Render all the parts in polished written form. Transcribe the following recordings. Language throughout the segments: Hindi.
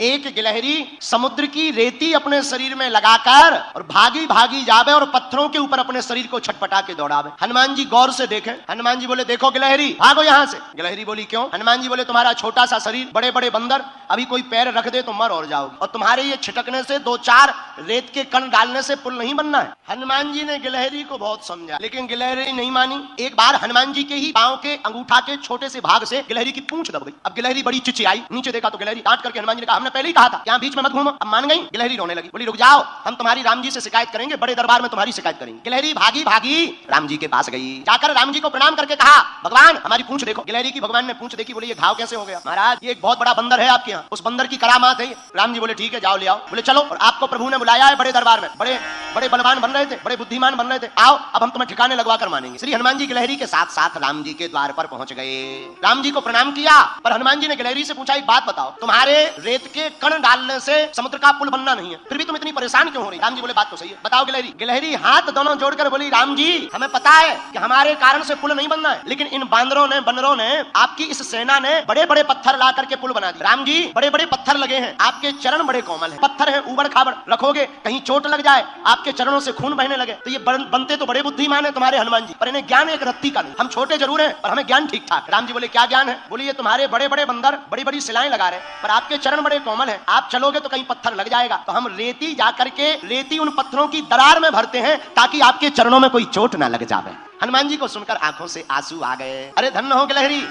एक गिलहरी समुद्र की रेती अपने शरीर में लगाकर और भागी भागी जावे और पत्थरों के ऊपर अपने शरीर को छटपटा के दौड़ावे। हनुमान जी गौर से देखें। हनुमान जी बोले देखो गिलहरी भागो यहाँ से। गिलहरी बोली क्यों? हनुमान जी बोले तुम्हारा छोटा सा शरीर, बड़े बड़े बंदर, अभी कोई पैर रख दे तो मर और जाओगे, और तुम्हारे ये छिटकने से, दो चार रेत के कण डालने से पुल नहीं बनना है। हनुमान जी ने गिलहरी को बहुत समझा, लेकिन गिलहरी नहीं मानी। एक बार हनुमान जी के ही पांव के अंगूठा के छोटे से भाग से गिलहरी की पूंछ दब गई। अब गिलहरी बड़ी चिचियाई, नीचे देखा तो गिलहरी डांट करके हनुमान जी ने कहा हमने पहले ही कहा था यहाँ बीच में मत घूमो। अब मान गई। गिलहरी रोने लगी, बोली रुक जाओ, हम तुम्हारी राम जी से शिकायत करेंगे, बड़े दरबार में तुम्हारी शिकायत करेंगे। गिलहरी भागी भागी राम जी के पास गई, जाकर राम जी को प्रणाम करके कहा भगवान हमारी पूंछ देखो। गिलहरी की भगवान ने पूंछ देखी, बोले ये घाव कैसे हो गया? महाराज ये एक बहुत बड़ा बंदर है आपके यहाँ, उस बंदर की करामात है। राम जी बोले ठीक है जाओ ले आओ। बोले चलो, और आपको प्रभु ने बुलाया है बड़े दरबार में, बड़े बड़े बलवान बन रहे थे, बड़े बुद्धिमान बन रहे थे, आओ अब हम तुम्हें ठिकाने लगवा कर मानेंगे। श्री हनुमान जी गिलहरी के साथ साथ राम जी के द्वार पर पहुंच गए। राम जी को प्रणाम किया, पर हनुमान जी ने गिलहरी से पूछा एक बात बताओ, तुम्हारे रेत के कण डालने से समुद्र का पुल बनना नहीं है, फिर भी तुम इतनी परेशान क्यों हो रही? राम जी बोले बात तो सही है, बताओ गिलहरी। गिलहरी हाथ दोनों जोड़कर बोली राम जी हमें पता है कि हमारे कारण से पुल नहीं बनना है, लेकिन इन बंदरों ने आपकी इस सेना ने बड़े बड़े पत्थर ला करके पुल बना दिया। राम जी बड़े बड़े पत्थर लगे हैं, आपके चरण बड़े कोमल हैं, पत्थर हैं ऊबड़ खाबड़, रखोगे कहीं चोट लग जाए, आपके चरणों से खून बहने लगे, तो ये बनते तो बड़े बुद्धिमान है तुम्हारे हनुमान जी, पर इन्हें ज्ञान एक रत्ती का नहीं। हम छोटे जरूर हैं पर हमें ज्ञान ठीक ठाक। राम जी बोले क्या ज्ञान है? बोले ये तुम्हारे बड़े बड़े बंदर बड़ी बड़ी सिलाएं लगा रहे, पर आपके चरण बड़े कोमल हैं, आप चलोगे तो कहीं पत्थर लग जाएगा, तो हम रेती जाकर के रेती उन पत्थरों की दरार में भरते हैं ताकि आपके चरणों में कोई चोट ना लग जावे। हनुमान जी को सुनकर आंखों से आंसू आ गए। अरे धन्य हो गिलहरी,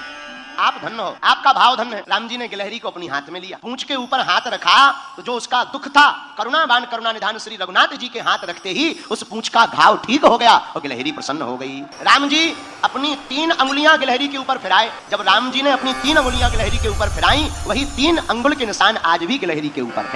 आप धन्य हो, आपका भाव धन्य है। राम जी ने गिलहरी को अपनी हाथ में लिया, पूंछ के ऊपर हाथ रखा तो जो उसका दुख था, करुणावान करुणा निधान श्री रघुनाथ जी के हाथ रखते ही उस पूंछ का घाव ठीक हो गया और गिलहरी प्रसन्न हो गई। राम जी अपनी 3 अंगुलियां गिलहरी के ऊपर फिराए। जब राम जी ने अपनी 3 अंगुलियां गिलहरी के ऊपर फिराई, वही 3 अंगुल के निशान आज भी गिलहरी के ऊपर है।